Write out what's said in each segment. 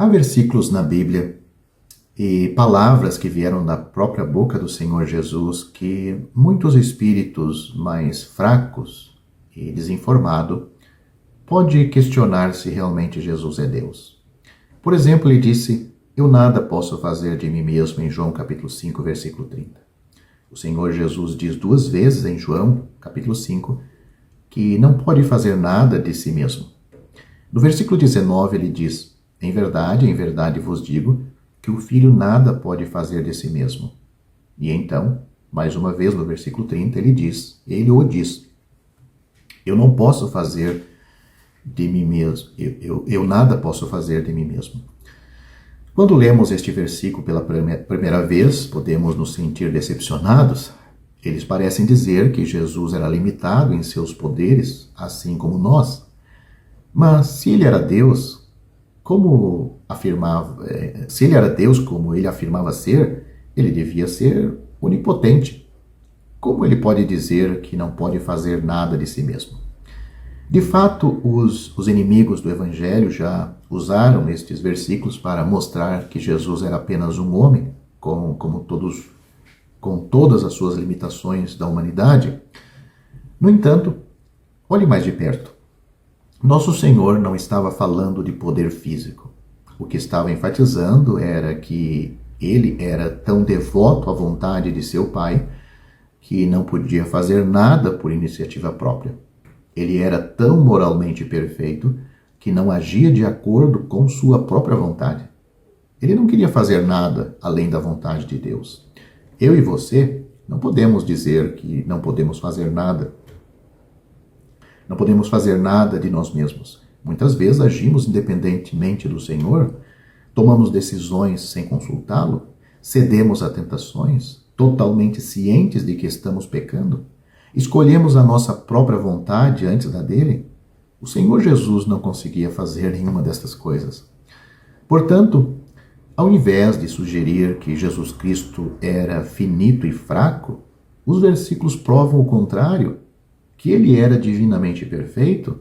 Há versículos na Bíblia e palavras que vieram da própria boca do Senhor Jesus que muitos espíritos mais fracos e desinformados podem questionar se realmente Jesus é Deus. Por exemplo, ele disse: "Eu nada posso fazer de mim mesmo", em João capítulo 5, versículo 30. O Senhor Jesus diz 2 vezes em João capítulo 5 que não pode fazer nada de si mesmo. No versículo 19 ele diz: em verdade vos digo que o Filho nada pode fazer de si mesmo." E então, mais uma vez no versículo 30 ele diz: "Eu não posso fazer de mim mesmo, eu nada posso fazer de mim mesmo." Quando lemos este versículo pela primeira vez, podemos nos sentir decepcionados. Eles parecem dizer que Jesus era limitado em seus poderes, assim como nós. Mas se ele era Deus, se ele era Deus como ele afirmava ser, ele devia ser onipotente. Como ele pode dizer que não pode fazer nada de si mesmo? De fato, os inimigos do Evangelho já usaram estes versículos para mostrar que Jesus era apenas um homem, com todas as suas limitações da humanidade. No entanto, olhe mais de perto. Nosso Senhor não estava falando de poder físico. O que estava enfatizando era que ele era tão devoto à vontade de seu Pai que não podia fazer nada por iniciativa própria. Ele era tão moralmente perfeito que não agia de acordo com sua própria vontade. Ele não queria fazer nada além da vontade de Deus. Eu e você não podemos dizer que não podemos fazer nada. Não podemos fazer nada de nós mesmos. Muitas vezes agimos independentemente do Senhor, tomamos decisões sem consultá-lo, cedemos a tentações, totalmente cientes de que estamos pecando. Escolhemos a nossa própria vontade antes da dele. O Senhor Jesus não conseguia fazer nenhuma destas coisas. Portanto, ao invés de sugerir que Jesus Cristo era finito e fraco, os versículos provam o contrário, que ele era divinamente perfeito.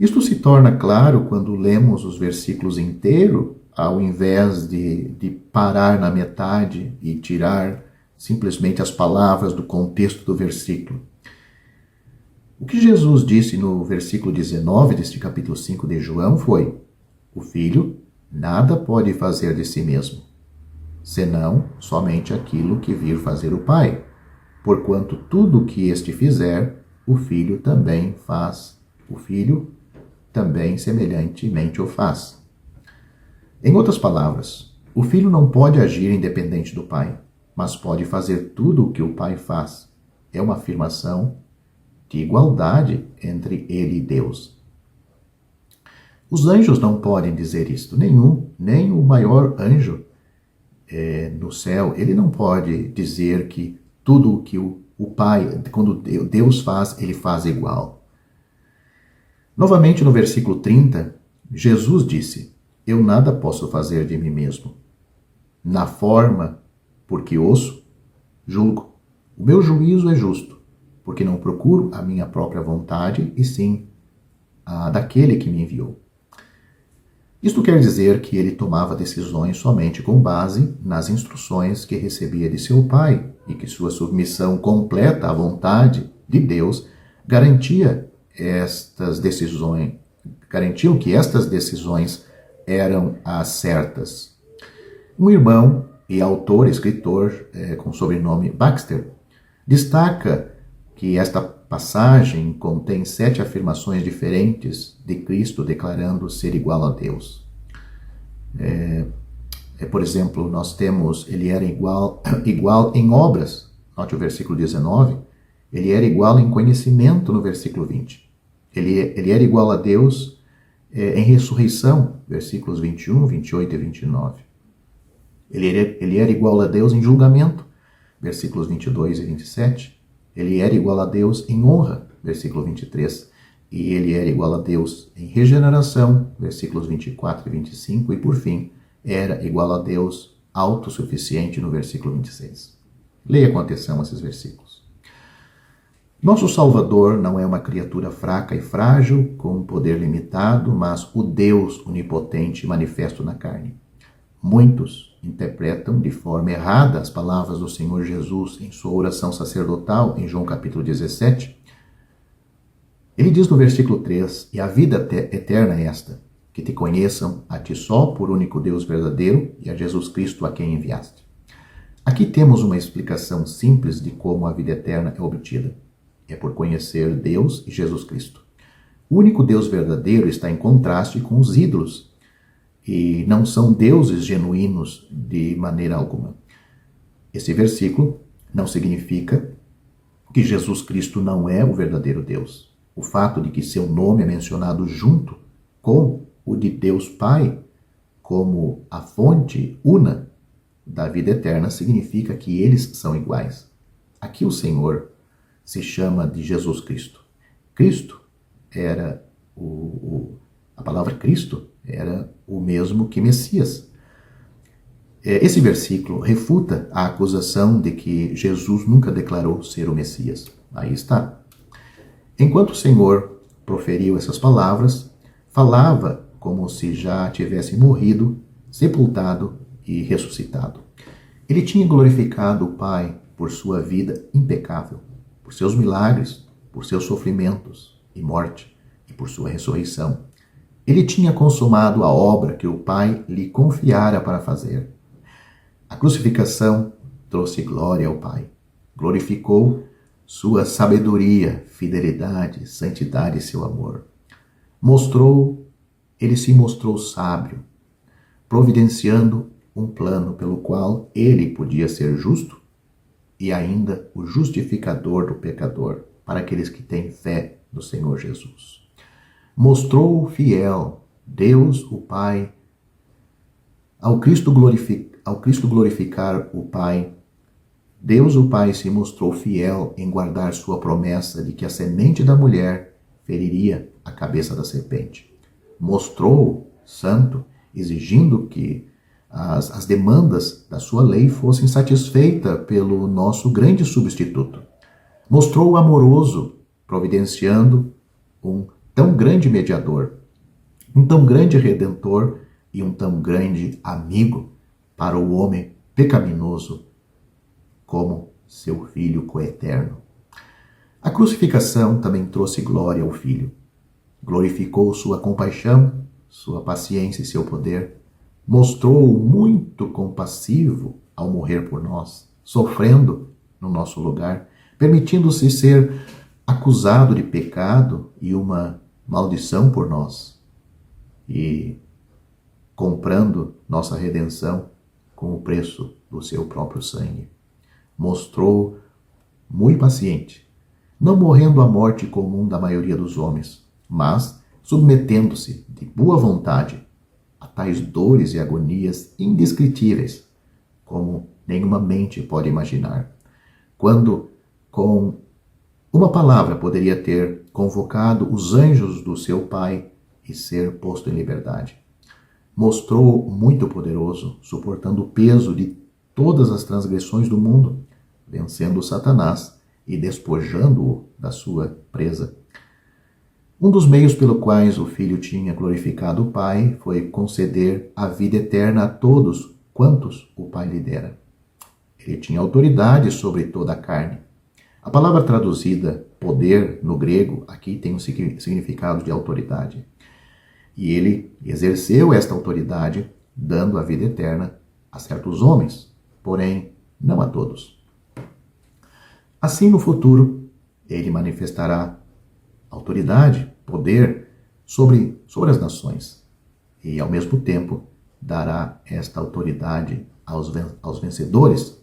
Isto se torna claro quando lemos os versículos inteiros, ao invés de parar na metade e tirar simplesmente as palavras do contexto do versículo. O que Jesus disse no versículo 19 deste capítulo 5 de João foi: "O Filho nada pode fazer de si mesmo, senão somente aquilo que vir fazer o Pai, porquanto tudo o que este fizer, o Filho também faz. O Filho também semelhantemente o faz." Em outras palavras, o Filho não pode agir independente do Pai, mas pode fazer tudo o que o Pai faz. É uma afirmação de igualdade entre ele e Deus. Os anjos não podem dizer isto, nem o maior anjo no céu, ele não pode dizer que tudo o que o Pai, quando Deus faz, ele faz igual. Novamente no versículo 30, Jesus disse: "Eu nada posso fazer de mim mesmo. Na forma porque ouço, julgo. O meu juízo é justo, porque não procuro a minha própria vontade, e sim a daquele que me enviou." Isto quer dizer que ele tomava decisões somente com base nas instruções que recebia de seu Pai e que sua submissão completa à vontade de Deus garantiam que estas decisões eram as certas. Um irmão e escritor com o sobrenome Baxter, destaca que esta passagem contém 7 afirmações diferentes de Cristo declarando ser igual a Deus. Por exemplo, nós temos, ele era igual em obras, note o versículo 19, ele era igual em conhecimento no versículo 20. Ele era igual a Deus em ressurreição, versículos 21, 28 e 29. Ele era igual a Deus em julgamento, versículos 22 e 27. Ele era igual a Deus em honra, versículo 23. E ele era igual a Deus em regeneração, versículos 24 e 25. E por fim, era igual a Deus autossuficiente no versículo 26. Leia com atenção esses versículos. Nosso Salvador não é uma criatura fraca e frágil, com um poder limitado, mas o Deus onipotente manifesto na carne. Muitos interpretam de forma errada as palavras do Senhor Jesus em sua oração sacerdotal, em João capítulo 17. Ele diz no versículo 3, e a vida eterna é esta, que te conheçam a ti só, por único Deus verdadeiro, e a Jesus Cristo a quem enviaste. Aqui temos uma explicação simples de como a vida eterna é obtida. É por conhecer Deus e Jesus Cristo. O único Deus verdadeiro está em contraste com os ídolos, e não são deuses genuínos de maneira alguma. Esse versículo não significa que Jesus Cristo não é o verdadeiro Deus. O fato de que seu nome é mencionado junto com o de Deus Pai, como a fonte una da vida eterna, significa que eles são iguais. Aqui o Senhor se chama de Jesus Cristo. Cristo era a palavra Cristo era o mesmo que Messias. Esse versículo refuta a acusação de que Jesus nunca declarou ser o Messias. Aí está. Enquanto o Senhor proferiu essas palavras, falava como se já tivesse morrido, sepultado e ressuscitado. Ele tinha glorificado o Pai por sua vida impecável, por seus milagres, por seus sofrimentos e morte e por sua ressurreição. Ele tinha consumado a obra que o Pai lhe confiara para fazer. A crucificação trouxe glória ao Pai. Glorificou sua sabedoria, fidelidade, santidade e seu amor. Ele se mostrou sábio, providenciando um plano pelo qual ele podia ser justo e ainda o justificador do pecador para aqueles que têm fé no Senhor Jesus. Mostrou fiel Deus, o Pai, ao Cristo glorificar o Pai. Deus, o Pai, se mostrou fiel em guardar sua promessa de que a semente da mulher feriria a cabeça da serpente. Mostrou santo, exigindo que as demandas da sua lei fossem satisfeitas pelo nosso grande substituto. Mostrou amoroso, providenciando um tão grande mediador, um tão grande redentor e um tão grande amigo para o homem pecaminoso como seu Filho coeterno. A crucificação também trouxe glória ao Filho. Glorificou sua compaixão, sua paciência e seu poder. Mostrou muito compassivo ao morrer por nós, sofrendo no nosso lugar, permitindo-se ser acusado de pecado e uma maldição por nós, e comprando nossa redenção com o preço do seu próprio sangue. Mostrou muito paciente, não morrendo a morte comum da maioria dos homens, mas submetendo-se de boa vontade a tais dores e agonias indescritíveis, como nenhuma mente pode imaginar, quando com uma palavra poderia ter convocado os anjos do seu Pai e ser posto em liberdade. Mostrou muito poderoso, suportando o peso de todas as transgressões do mundo, vencendo Satanás e despojando-o da sua presa. Um dos meios pelo quais o Filho tinha glorificado o Pai foi conceder a vida eterna a todos quantos o Pai lhe dera. Ele tinha autoridade sobre toda a carne. A palavra traduzida poder no grego aqui tem um significado de autoridade. E ele exerceu esta autoridade dando a vida eterna a certos homens, porém não a todos. Assim, no futuro, ele manifestará autoridade, poder sobre as nações e, ao mesmo tempo, dará esta autoridade aos vencedores,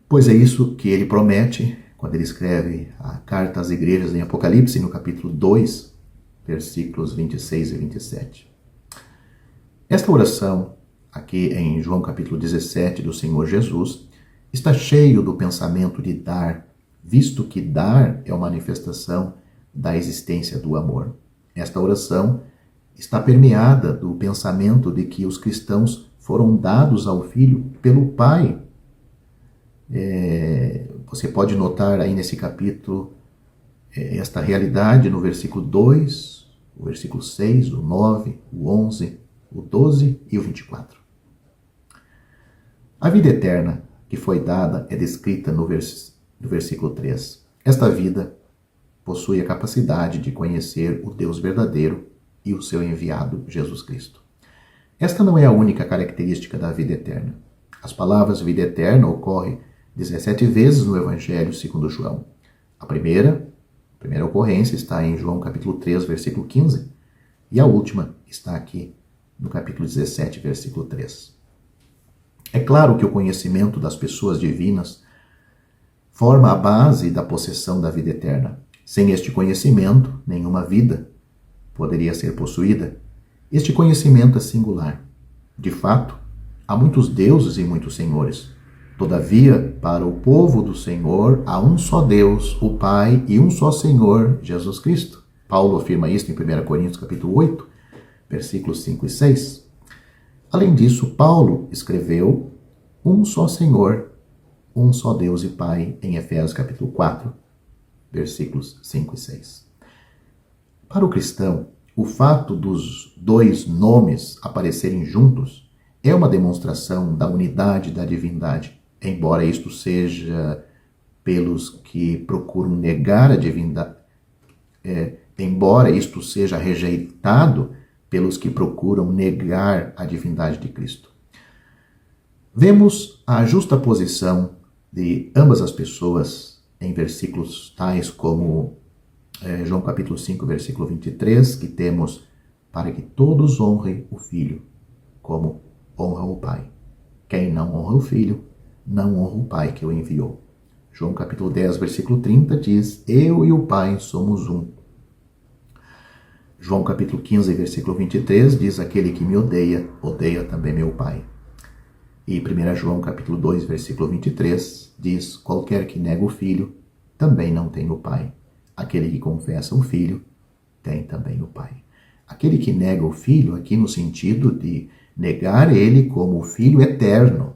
pois é isso que ele promete quando ele escreve a carta às igrejas em Apocalipse, no capítulo 2, versículos 26 e 27. Esta oração, aqui em João capítulo 17, do Senhor Jesus, está cheio do pensamento de dar, visto que dar é uma manifestação da existência do amor. Esta oração está permeada do pensamento de que os cristãos foram dados ao Filho pelo Pai. Você pode notar aí nesse capítulo esta realidade no versículo 2, o versículo 6, o 9, o 11, o 12 e o 24. A vida eterna que foi dada é descrita no versículo 3. Esta vida possui a capacidade de conhecer o Deus verdadeiro e o seu enviado, Jesus Cristo. Esta não é a única característica da vida eterna. As palavras vida eterna ocorrem 17 vezes no Evangelho segundo João. A primeira ocorrência está em João capítulo 3, versículo 15, e a última está aqui no capítulo 17, versículo 3. É claro que o conhecimento das pessoas divinas forma a base da possessão da vida eterna. Sem este conhecimento, nenhuma vida poderia ser possuída. Este conhecimento é singular. De fato, há muitos deuses e muitos senhores. Todavia, para o povo do Senhor, há um só Deus, o Pai, e um só Senhor, Jesus Cristo. Paulo afirma isso em 1 Coríntios capítulo 8, versículos 5 e 6. Além disso, Paulo escreveu um só Senhor, um só Deus e Pai, em Efésios capítulo 4, versículos 5 e 6. Para o cristão, o fato dos dois nomes aparecerem juntos é uma demonstração da unidade da divindade, embora isto seja pelos que procuram negar a divindade, embora isto seja rejeitado pelos que procuram negar a divindade de Cristo. Vemos a justaposição de ambas as pessoas em versículos tais como João capítulo 5, versículo 23, que temos para que todos honrem o Filho, como honram o Pai. Quem não honra o Filho, não honra o Pai que o enviou. João capítulo 10, versículo 30 diz: Eu e o Pai somos um. João capítulo 15, versículo 23 diz: Aquele que me odeia, odeia também meu Pai. E 1 João capítulo 2, versículo 23 diz: Qualquer que nega o Filho, também não tem o Pai. Aquele que confessa o Filho, tem também o Pai. Aquele que nega o Filho, aqui no sentido de negar ele como o Filho eterno.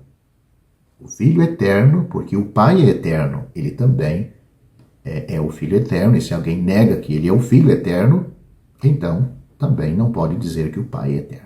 O Filho eterno, porque o Pai é eterno, ele também é o Filho eterno, e se alguém nega que ele é o Filho eterno, então também não pode dizer que o Pai é eterno.